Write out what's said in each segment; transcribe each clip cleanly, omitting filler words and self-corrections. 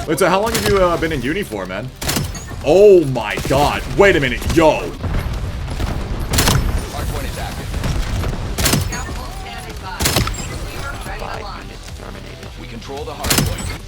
Wait, so how long have you been in uni for, man? Oh my god. Wait a minute. Yo. Hardpoint is active. We control the hardpoint.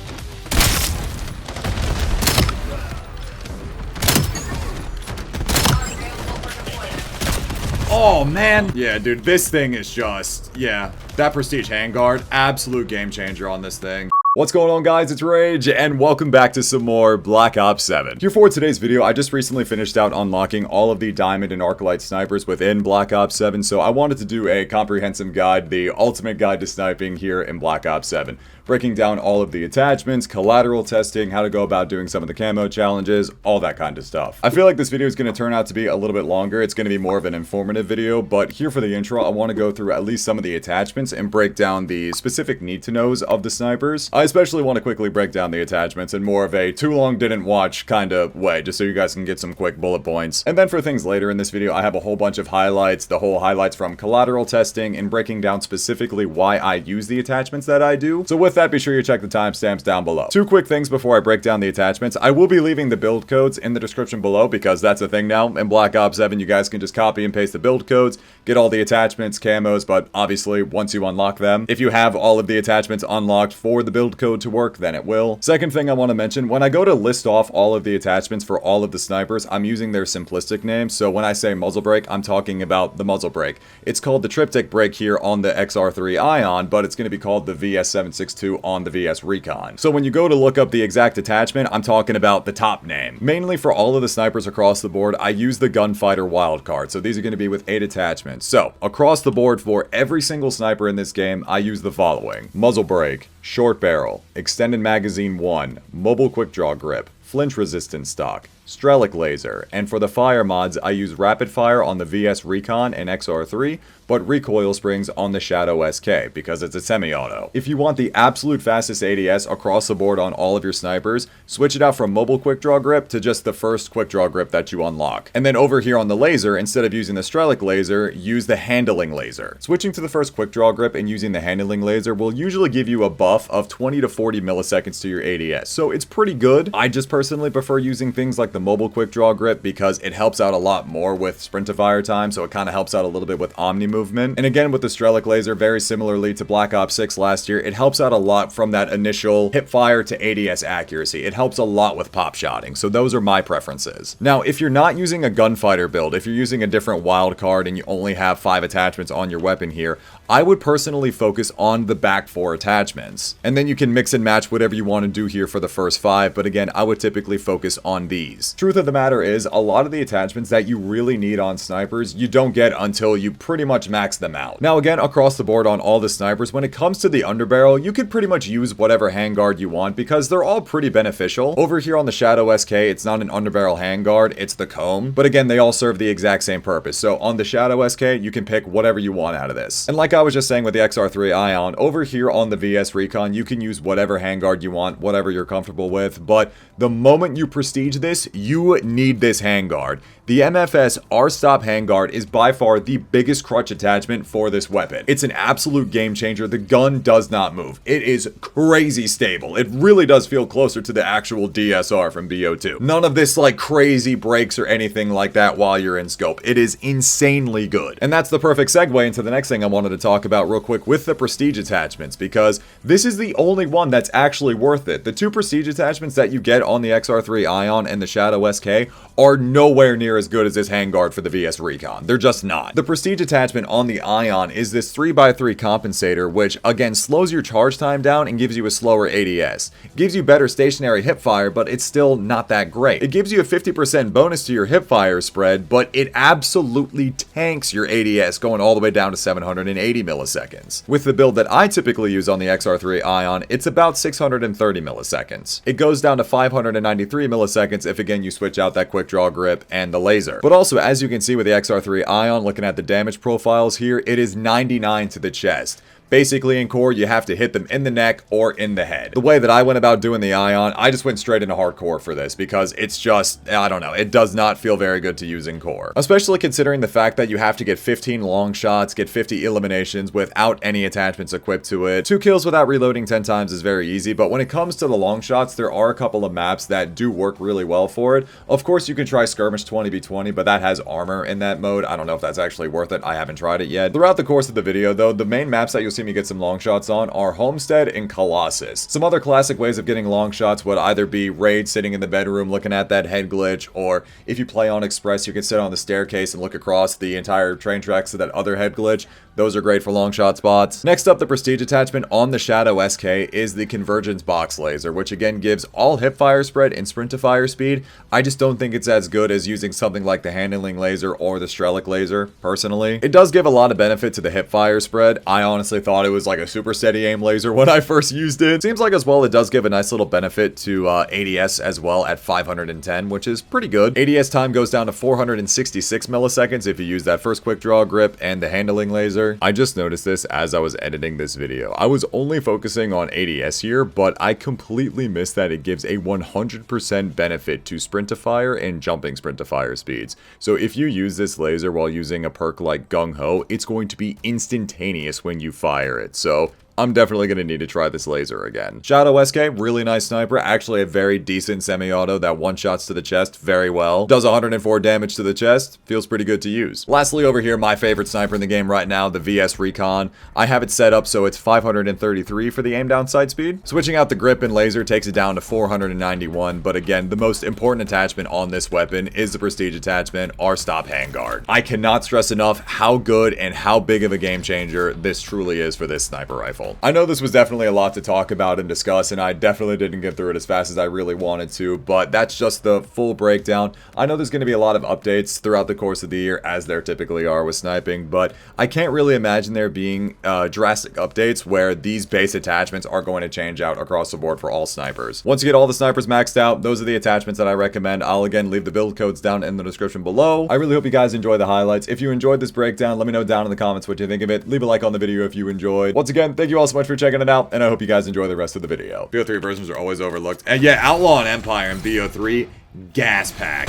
Oh, man. Yeah, dude, this thing is just, yeah. That Prestige handguard, absolute game changer on this thing. What's going on, guys? It's Rage, and welcome back to some more Black Ops 7. Here for today's video, I just recently finished out unlocking all of the Diamond and Arclight snipers within Black Ops 7, so I wanted to do a comprehensive guide, the ultimate guide to sniping here in Black Ops 7. Breaking down all of the attachments, collateral testing, how to go about doing some of the camo challenges, all that kind of stuff. I feel like this video is going to turn out to be a little bit longer. It's going to be more of an informative video, but here for the intro, I want to go through at least some of the attachments and break down the specific need-to-knows of the snipers. I especially want to quickly break down the attachments in more of a too long didn't watch kind of way, just so you guys can get some quick bullet points. And then for things later in this video, I have a whole bunch of highlights, the whole highlights from collateral testing and breaking down specifically why I use the attachments that I do. So with that, be sure you check the timestamps down below. Two quick things before I break down the attachments. I will be leaving the build codes in the description below because that's a thing now. In Black Ops 7, you guys can just copy and paste the build codes, get all the attachments, camos, but obviously once you unlock them, if you have all of the attachments unlocked for the build code to work, then it will. Second thing I want to mention, when I go to list off all of the attachments for all of the snipers, I'm using their simplistic names. So when I say muzzle brake, I'm talking about the muzzle brake. It's called the triptych brake here on the XR3 ION, but it's going to be called the VS762 on the VS Recon. So when you go to look up the exact attachment, I'm talking about the top name. Mainly for all of the snipers across the board, I use the Gunfighter wildcard. So these are going to be with 8 attachments. So across the board for every single sniper in this game, I use the following: muzzle brake, short barrel, extended magazine 1, mobile quick draw grip, flinch resistant stock, Strelic laser, and for the fire mods, I use rapid fire on the VS Recon and XR3, but recoil springs on the Shadow SK because it's a semi-auto. If you want the absolute fastest ADS across the board on all of your snipers, switch it out from mobile quick draw grip to just the first quick draw grip that you unlock. And then over here on the laser, instead of using the Strelic laser, use the handling laser. Switching to the first quick draw grip and using the handling laser will usually give you a buff of 20 to 40 milliseconds to your ADS, so it's pretty good. I just personally prefer using things like the mobile quick draw grip because it helps out a lot more with sprint to fire time, so it kind of helps out a little bit with omni movement. And again, with the Strelic laser, very similarly to Black Ops 6 last year, it helps out a lot from that initial hip fire to ADS accuracy. It helps a lot with pop shotting, so those are my preferences. Now, if you're not using a gunfighter build, if you're using a different wild card and you only have 5 attachments on your weapon here, I would personally focus on the back 4 attachments. And then you can mix and match whatever you want to do here for the first 5, but again, I would typically focus on these. Truth of the matter is, a lot of the attachments that you really need on snipers, you don't get until you pretty much max them out. Now again, across the board on all the snipers, when it comes to the Underbarrel, you could pretty much use whatever handguard you want because they're all pretty beneficial. Over here on the Shadow SK, it's not an Underbarrel handguard, it's the comb. But again, they all serve the exact same purpose. So on the Shadow SK, you can pick whatever you want out of this. And like I was just saying with the XR3 ION, over here on the VS Recon, you can use whatever handguard you want, whatever you're comfortable with, but the moment you prestige this, you need this handguard. The MFS R-Stop handguard is by far the biggest crutch attachment for this weapon. It's an absolute game changer. The gun does not move. It is crazy stable. It really does feel closer to the actual DSR from BO2. None of this like crazy breaks or anything like that while you're in scope. It is insanely good. And that's the perfect segue into the next thing I wanted to talk about real quick with the prestige attachments, because this is the only one that's actually worth it. The 2 prestige attachments that you get on the XR3 ION and the Shadow SK are nowhere near as good as this handguard for the VS Recon. They're just not. The prestige attachment on the ION is this 3x3 compensator, which again slows your charge time down and gives you a slower ADS. It gives you better stationary hip fire, but it's still not that great. It gives you a 50% bonus to your hip fire spread, but it absolutely tanks your ADS going all the way down to 780 milliseconds. With the build that I typically use on the XR3 ION, it's about 630 milliseconds. It goes down to 593 milliseconds if again you switch out that quick draw grip and the laser. But also, as you can see with the XR3 ION, looking at the damage profiles here, it is 99 to the chest. Basically, in core, you have to hit them in the neck or in the head. The way that I went about doing the Ion, I just went straight into hardcore for this because it's just, I don't know, it does not feel very good to use in core. Especially considering the fact that you have to get 15 long shots, get 50 eliminations without any attachments equipped to it. 2 kills without reloading 10 times is very easy, but when it comes to the long shots, there are a couple of maps that do work really well for it. Of course, you can try Skirmish 20v20, but that has armor in that mode. I don't know if that's actually worth it. I haven't tried it yet. Throughout the course of the video, though, the main maps that you'll see me get some long shots on are Homestead and Colossus. Some other classic ways of getting long shots would either be Raid sitting in the bedroom looking at that head glitch, or if you play on Express, you can sit on the staircase and look across the entire train tracks to that other head glitch. Those are great for long shot spots. Next up, the prestige attachment on the Shadow SK is the Convergence Box Laser, which again gives all hip fire spread and sprint to fire speed. I just don't think it's as good as using something like the Handling Laser or the Strelic Laser, personally. It does give a lot of benefit to the hip fire spread. I honestly thought it was like a super steady aim laser when I first used it. Seems like as well it does give a nice little benefit to ADS as well at 510, which is pretty good. ADS time goes down to 466 milliseconds if you use that first quick draw grip and the Handling Laser. I just noticed this as I was editing this video. I was only focusing on ADS here, but I completely missed that it gives a 100% benefit to sprint to fire and jumping sprint to fire speeds. So if you use this laser while using a perk like Gung Ho, it's going to be instantaneous when you fire it. So I'm definitely going to need to try this laser again. Shadow SK, really nice sniper. Actually a very decent semi-auto that one-shots to the chest very well. Does 104 damage to the chest. Feels pretty good to use. Lastly over here, my favorite sniper in the game right now, the VS Recon. I have it set up so it's 533 for the aim down sight speed. Switching out the grip and laser takes it down to 491, but again, the most important attachment on this weapon is the prestige attachment, R-Stop Handguard. I cannot stress enough how good and how big of a game changer this truly is for this sniper rifle. I know this was definitely a lot to talk about and discuss, and I definitely didn't get through it as fast as I really wanted to, but that's just the full breakdown. I know there's going to be a lot of updates throughout the course of the year, as there typically are with sniping, but I can't really imagine there being drastic updates where these base attachments are going to change out across the board for all snipers. Once you get all the snipers maxed out, those are the attachments that I recommend. I'll again leave the build codes down in the description below. I really hope you guys enjoy the highlights. If you enjoyed this breakdown, let me know down in the comments what you think of it. Leave a like on the video if you enjoyed. Once again, thank you all so much for checking it out, and I hope you guys enjoy the rest of the video. BO3 versions are always overlooked. And yeah, Outlaw and Empire and BO3, gas pack.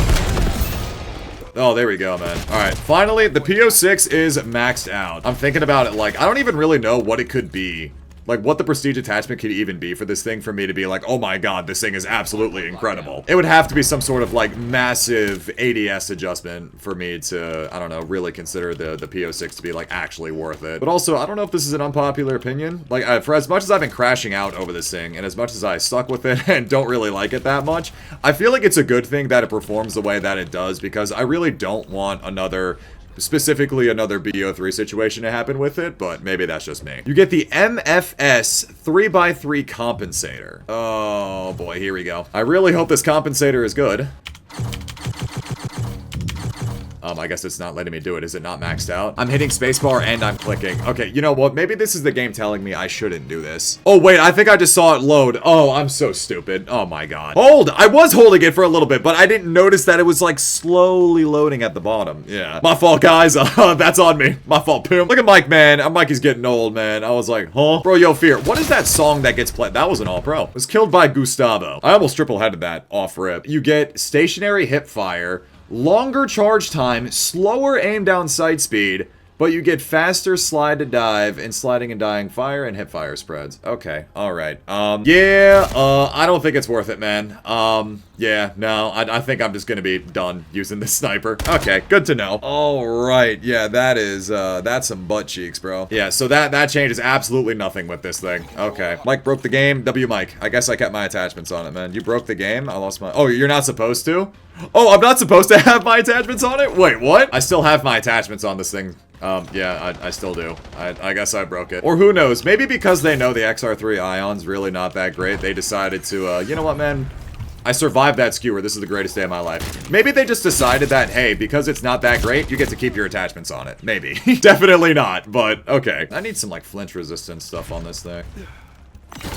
Oh, there we go, man. All right, finally, the PO6 is maxed out. I'm thinking about it like, I don't even really know what it could be. Like, what the prestige attachment could even be for this thing for me to be like, oh my god, this thing is absolutely incredible. It would have to be some sort of, like, massive ADS adjustment for me to, I don't know, really consider the PO6 to be, like, actually worth it. But also, I don't know if this is an unpopular opinion. Like, for as much as I've been crashing out over this thing, and as much as I suck with it and don't really like it that much, I feel like it's a good thing that it performs the way that it does, because I really don't want specifically another BO3 situation to happen with it, but maybe that's just me. You get the MFS 3x3 compensator. Oh boy, here we go. I really hope this compensator is good. I guess it's not letting me do it. Is it not maxed out? I'm hitting spacebar and I'm clicking. Okay, you know what? Maybe this is the game telling me I shouldn't do this. Oh, wait, I think I just saw it load. Oh, I'm so stupid. Oh my god. Hold! I was holding it for a little bit, but I didn't notice that it was like slowly loading at the bottom. Yeah. My fault, guys. That's on me. My fault, Pim. Look at Mike, man. Mike is getting old, man. I was like, huh? Bro, yo, Fear. What is that song that gets played? That was an all-pro. It was killed by Gustavo. I almost triple-headed that off rip. You get stationary hip fire, longer charge time, slower aim down sight speed, but you get faster slide to dive and sliding and dying fire and hip fire spreads. Okay, alright. I don't think it's worth it, man. Yeah, no, I think I'm just gonna be done using this sniper. Okay, good to know. Alright, yeah, that's some butt cheeks, bro. Yeah, so that changes absolutely nothing with this thing. Okay. Mike broke the game. W Mike. I guess I kept my attachments on it, man. You broke the game? I lost my... Oh, you're not supposed to? Oh, I'm not supposed to have my attachments on it? Wait, what? I still have my attachments on this thing. Yeah, I still do. I guess I broke it. Or who knows, maybe because they know the XR3 ION's really not that great, they decided to, you know what, man? I survived that skewer. This is the greatest day of my life. Maybe they just decided that, hey, because it's not that great, you get to keep your attachments on it. Maybe. Definitely not, but okay. I need some, like, flinch resistance stuff on this thing. Point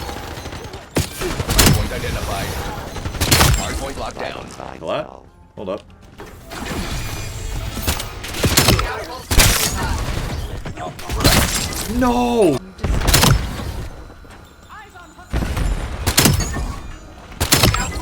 identified. Hardpoint locked down. What? Hold up. No!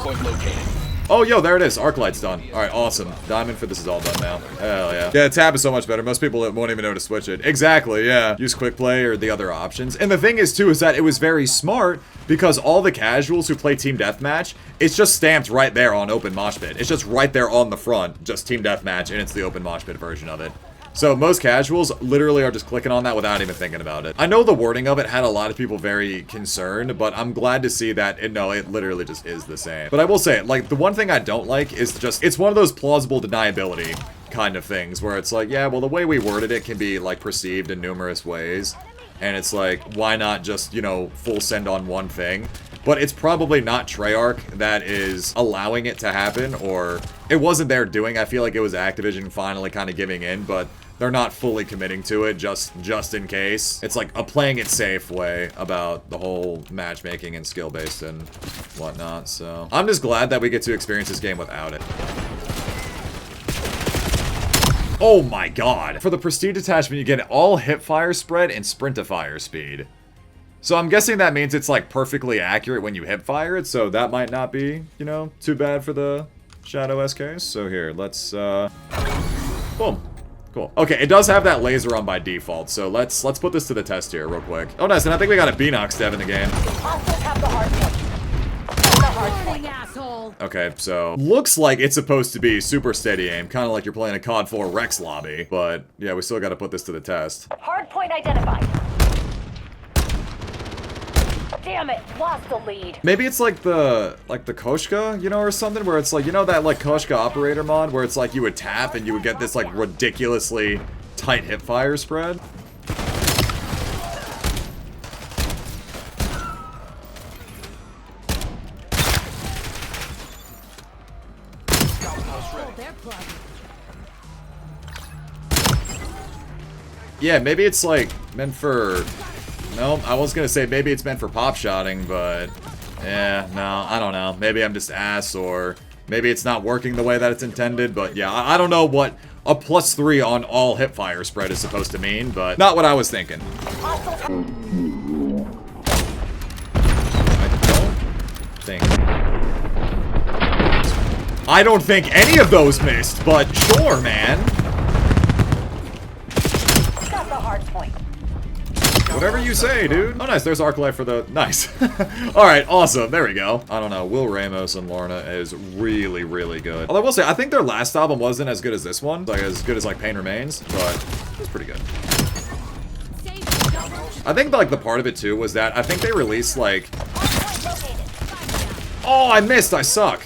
Hardpoint located. Oh, yo, there it is. Arclight's done. All right, awesome. Diamond for this is all done now. Hell yeah. Yeah, tab is so much better. Most people won't even know to switch it. Exactly, yeah. Use quick play or the other options. And the thing is, too, is that it was very smart because all the casuals who play Team Deathmatch, it's just stamped right there on Open Mosh Pit. It's just right there on the front, just Team Deathmatch, and it's the Open Mosh Pit version of it. So most casuals literally are just clicking on that without even thinking about it. I know the wording of it had a lot of people very concerned, but I'm glad to see that it literally just is the same. But I will say, like, the one thing I don't like is just, it's one of those plausible deniability kind of things where it's like, yeah, well, the way we worded it can be, like, perceived in numerous ways. And it's like, why not just, you know, full send on one thing? But it's probably not Treyarch that is allowing it to happen, or it wasn't their doing. I feel like it was Activision finally kind of giving in, but they're not fully committing to it just in case. It's like a playing it safe way about the whole matchmaking and skill-based and whatnot, so I'm just glad that we get to experience this game without it. Oh my god. For the Prestige attachment, you get all hip fire spread and sprint-to-fire speed. So I'm guessing that means it's like perfectly accurate when you hip fire it, so that might not be, you know, too bad for the Shadow SKs. So here, let's, boom. Cool. Okay, it does have that laser on by default, so let's put this to the test here real quick. Oh, nice, and I think we got a Beanox dev in the game. Okay, so looks like it's supposed to be super steady aim, kind of like you're playing a COD 4 Rxqe lobby, but yeah, we still got to put this to the test. Hardpoint identified. Damn it, lost the lead. Maybe it's like the Koshka, you know, or something, where it's like, you know that like Koshka operator mod where it's like you would tap and you would get this like ridiculously tight hip fire spread. Yeah, maybe it's like meant for... No, I was gonna say maybe it's meant for pop shotting, but yeah, no, I don't know. Maybe I'm just ass, or maybe it's not working the way that it's intended, but yeah, I don't know what a +3 on all hip fire spread is supposed to mean, but not what I was thinking. I don't think any of those missed, but sure, man. Got the hard point. Whatever you say, dude. Oh, nice. There's Arclight for the... Nice. Alright, awesome. There we go. I don't know. Will Ramos and Lorna is really, really good. Although I will say, I think their last album wasn't as good as this one. Like, as good as, like, Pain Remains, but it's pretty good. I think, like, the part of it, too, was that I think they released, like... Oh, I missed. I suck.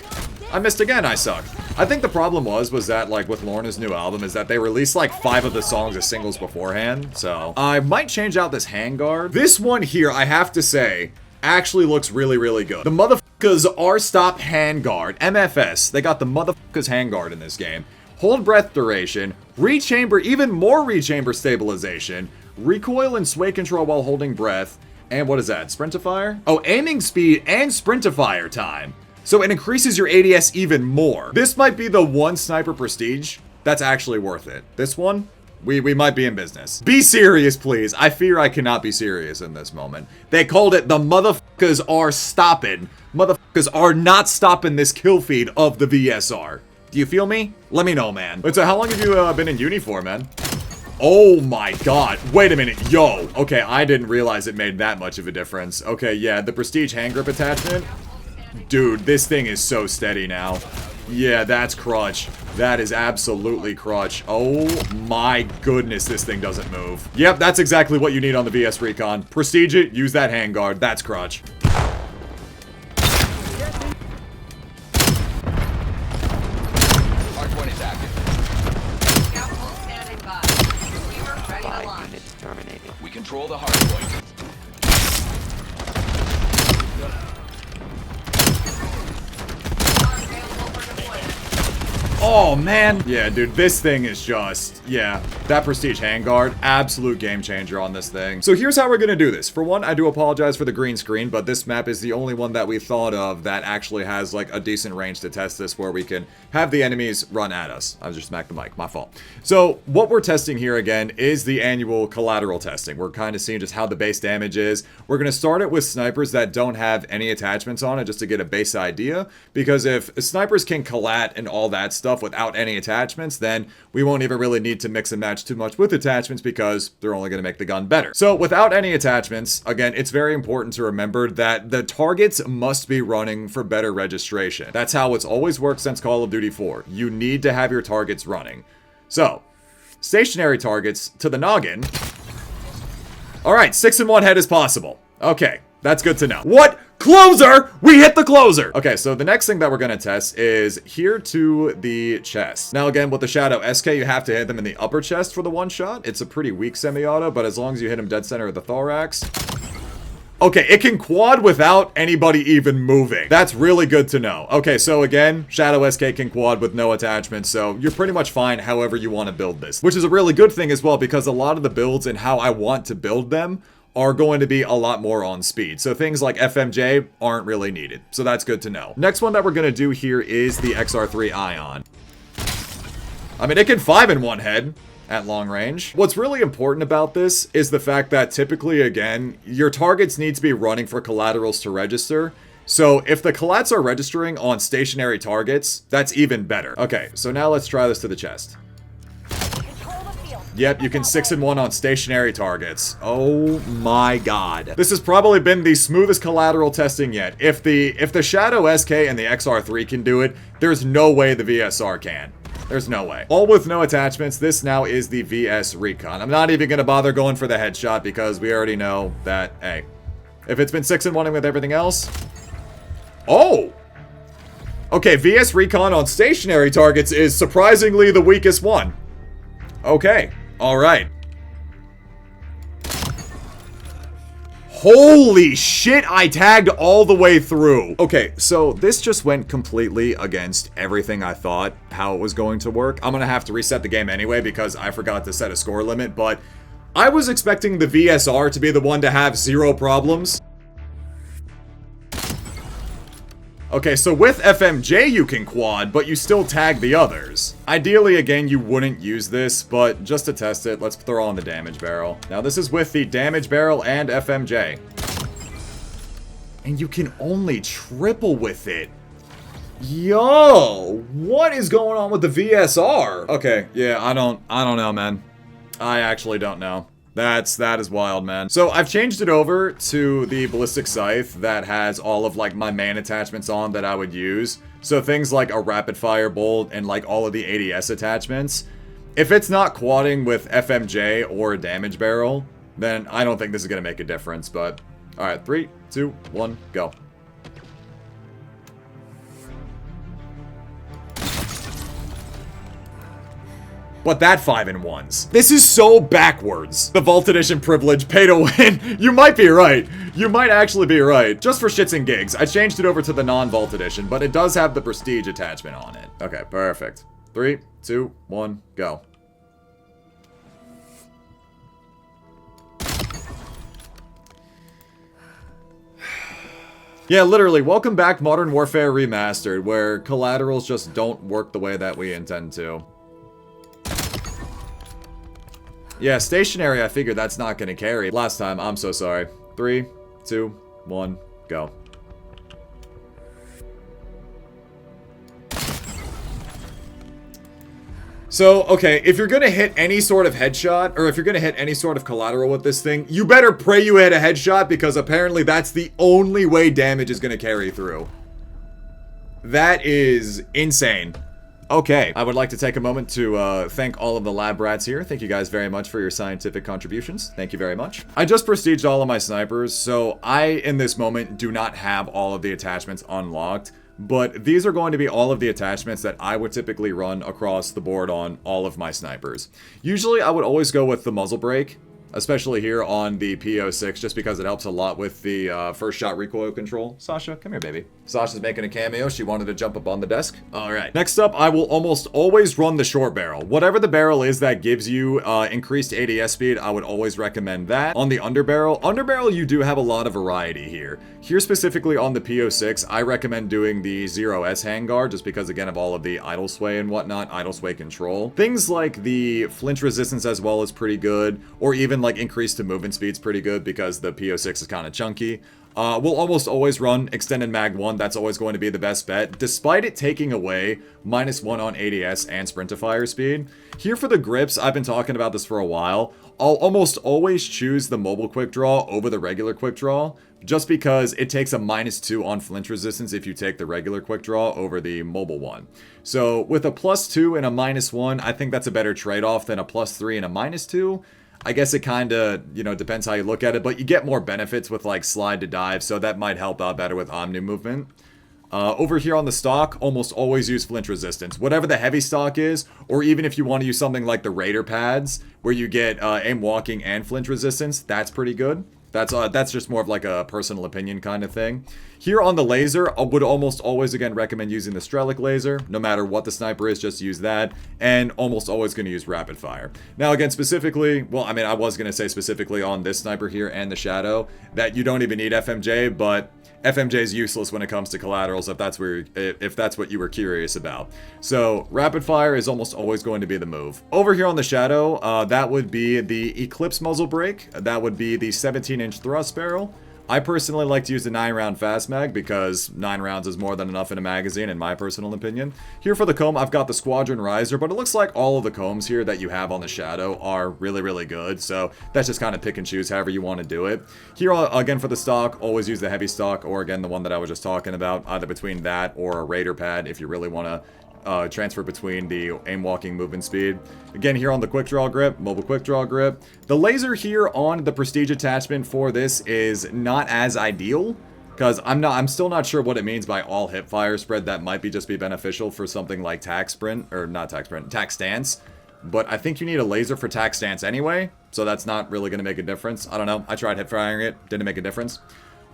I missed again. I suck. I think the problem was that, like, with Lorna's new album, is that they released, like, 5 of the songs as singles beforehand, so... I might change out this handguard. This one here, I have to say, actually looks really, really good. The motherfuckers R-Stop handguard, MFS. They got the motherfuckers handguard in this game. Hold breath duration, rechamber, even more rechamber stabilization, recoil and sway control while holding breath, and what is that, sprint-to-fire? Oh, aiming speed and sprint-to-fire time. So it increases your ADS even more. This might be the one sniper prestige that's actually worth it. This one, we might be in business. Be serious, please. I fear I cannot be serious in this moment. They called it the motherfuckers are stopping. Motherfuckers are not stopping this kill feed of the VSR. Do you feel me? Let me know, man. Wait, so how long have you been in uni for, man? Oh my god. Wait a minute. Yo. Okay, I didn't realize it made that much of a difference. Okay, yeah, the prestige hand grip attachment. Dude, this thing is so steady now. Yeah, that's crutch. That is absolutely crutch. Oh my goodness, this thing doesn't move. Yep, that's exactly what you need on the VS Recon. Prestige it, use that handguard. That's crutch. Hardpoint is active. Scaffold standing by. Viewer ready to launch. Units terminated. We control the hardpoint. Oh, man. Yeah, dude, this thing is just, yeah, that Prestige handguard, absolute game changer on this thing. So here's how we're going to do this. For one, I do apologize for the green screen, but this map is the only one that we thought of that actually has like a decent range to test this where we can have the enemies run at us. I just smacked the mic, my fault. So what we're testing here again is the annual collateral testing. We're kind of seeing just how the base damage is. We're going to start it with snipers that don't have any attachments on it just to get a base idea, because if snipers can collat and all that stuff without any attachments, then we won't even really need to mix and match too much with attachments because they're only going to make the gun better. So without any attachments, again, it's very important to remember that the targets must be running for better registration. That's how it's always worked since Call of Duty 4. You need to have your targets running. So, stationary targets to the noggin. All right, 6 in one head is possible. Okay, that's good to know. What? Closer! We hit the closer! Okay, so the next thing that we're gonna test is here to the chest. Now again, with the Shadow SK, you have to hit them in the upper chest for the one shot. It's a pretty weak semi-auto, but as long as you hit him dead center of the thorax. Okay, it can quad without anybody even moving. That's really good to know. Okay, so again, Shadow SK can quad with no attachments, so you're pretty much fine however you want to build this. Which is a really good thing as well, because a lot of the builds and how I want to build them are going to be a lot more on speed. So things like FMJ aren't really needed. So that's good to know. Next one that we're going to do here is the XR3 ION. I mean, it can 5 in one head at long range. What's really important about this is the fact that typically, again, your targets need to be running for collaterals to register. So if the collats are registering on stationary targets, that's even better. Okay, so now let's try this to the chest. Yep, you can 6 in one on stationary targets. Oh my god. This has probably been the smoothest collateral testing yet. If the Shadow SK and the XR3 can do it, there's no way the VSR can. There's no way. All with no attachments, this now is the VS Recon. I'm not even gonna bother going for the headshot because we already know that, hey, if it's been 6 in one with everything else. Oh! Okay, VS Recon on stationary targets is surprisingly the weakest one. Okay. Alright. Holy shit, I tagged all the way through. Okay, so this just went completely against everything I thought how it was going to work. I'm gonna have to reset the game anyway because I forgot to set a score limit, but I was expecting the VSR to be the one to have 0 problems. Okay, so with FMJ you can quad, but you still tag the others. Ideally, again, you wouldn't use this, but just to test it, let's throw on the damage barrel. Now this is with the damage barrel and FMJ. And you can only triple with it. Yo, what is going on with the VSR? Okay, yeah, I don't know, man. I actually don't know. That is wild, man. So I've changed it over to the ballistic scythe that has all of like my main attachments on that I would use. So things like a rapid fire bolt and like all of the ADS attachments. If it's not quadding with FMJ or a damage barrel, then I don't think this is gonna make a difference. But all right, 3, 2, 1, go. But that 5 in ones. This is so backwards. The Vault Edition privilege, pay to win. You might be right. You might actually be right. Just for shits and gigs, I changed it over to the non-Vault Edition, but it does have the Prestige attachment on it. Okay, perfect. 3, 2, 1, go. Yeah, literally, welcome back Modern Warfare Remastered, where collaterals just don't work the way that we intend to. Yeah, stationary, I figured that's not gonna carry. Last time, I'm so sorry. 3, 2, 1, go. So, okay, if you're gonna hit any sort of headshot, or if you're gonna hit any sort of collateral with this thing, you better pray you hit a headshot, because apparently that's the only way damage is gonna carry through. That is insane. Okay, I would like to take a moment to thank all of the lab rats here. Thank you guys very much for your scientific contributions. Thank you very much. I just prestiged all of my snipers, so I, in this moment, do not have all of the attachments unlocked, but these are going to be all of the attachments that I would typically run across the board on all of my snipers. Usually, I would always go with the muzzle brake, especially here on the P06, just because it helps a lot with the first shot recoil control. Sasha, come here, baby. Sasha's making a cameo. She wanted to jump up on the desk. All right. Next up, I will almost always run the short barrel. Whatever the barrel is that gives you increased ADS speed, I would always recommend that. On the underbarrel, you do have a lot of variety here. Here specifically on the P06, I recommend doing the 0S handguard, just because again of all of the idle sway and whatnot, idle sway control. Things like the flinch resistance as well is pretty good, or even like increase to movement speed's pretty good because the P06 is kind of chunky. We'll almost always run extended mag 1. That's always going to be the best bet, despite it taking away -1 on ADS and sprint to fire speed. Here for the grips, I've been talking about this for a while. I'll almost always choose the mobile quick draw over the regular quick draw, just because it takes a -2 on flinch resistance if you take the regular quick draw over the mobile one. So with a +2 and a -1, I think that's a better trade-off than a +3 and a -2. I guess it kind of, you know, depends how you look at it, but you get more benefits with like slide to dive, so that might help out better with omni movement. Over here on the stock, almost always use flinch resistance. Whatever the heavy stock is, or even if you want to use something like the Raider pads, where you get aim walking and flinch resistance, that's pretty good. That's just more of like a personal opinion kind of thing. Here on the laser, I would almost always, again, recommend using the Strelic laser. No matter what the sniper is, just use that. And almost always going to use rapid fire. Now, again, specifically, well, I mean, I was going to say specifically on this sniper here and the Shadow, that you don't even need FMJ, but FMJ is useless when it comes to collaterals if that's what you were curious about. So rapid fire is almost always going to be the move. Over here on the Shadow, that would be the Eclipse muzzle brake. That would be the 17-inch thrust barrel. I personally like to use the 9-round fast mag because 9 rounds is more than enough in a magazine, in my personal opinion. Here for the comb, I've got the Squadron Riser, but it looks like all of the combs here that you have on the Shadow are really, really good. So that's just kind of pick and choose however you want to do it. Here, again, for the stock, always use the heavy stock, or again, the one that I was just talking about, either between that or a Raider pad if you really want to transfer between the aim walking movement speed. Again, here on the quick draw grip, mobile quick draw grip. The laser here on the prestige attachment for this is not as ideal, because I'm still not sure what it means by all hip fire spread. That might just be beneficial for something like tac sprint, or not tac sprint, tac stance. But I think you need a laser for tac stance anyway, so that's not really going to make a difference. I don't know. I tried hip firing it, didn't make a difference.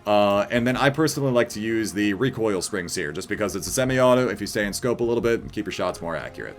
And then I personally like to use the recoil springs here, just because it's a semi-auto. If you stay in scope a little bit, keep your shots more accurate.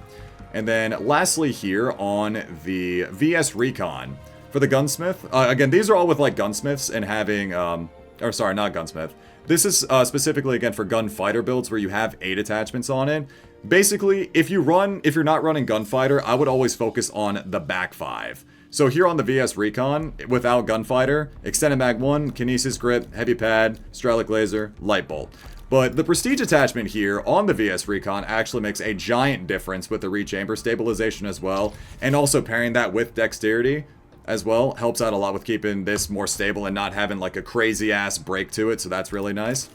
And then lastly here on the VS Recon, for the gunsmith, again, these are all with like gunsmiths and having, or sorry, not gunsmith. This is specifically, again, for gunfighter builds where you have 8 attachments on it. Basically, if you're not running gunfighter, I would always focus on the back 5. So here on the VS Recon, without Gunfighter, Extended Mag 1, Kinesis Grip, Heavy Pad, Strelic Laser, Light Bolt. But the Prestige attachment here on the VS Recon actually makes a giant difference with the rechamber stabilization as well, and also pairing that with Dexterity as well helps out a lot with keeping this more stable and not having like a crazy ass break to it, so that's really nice.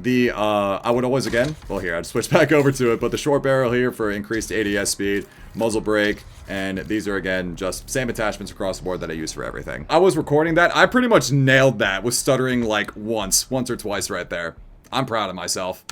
I would always, again, well here, I'd switch back over to it, but the short barrel here for increased ADS speed, muzzle brake, and these are, again, just same attachments across the board that I use for everything. I was recording that. I pretty much nailed that with stuttering like once or twice right there. I'm proud of myself.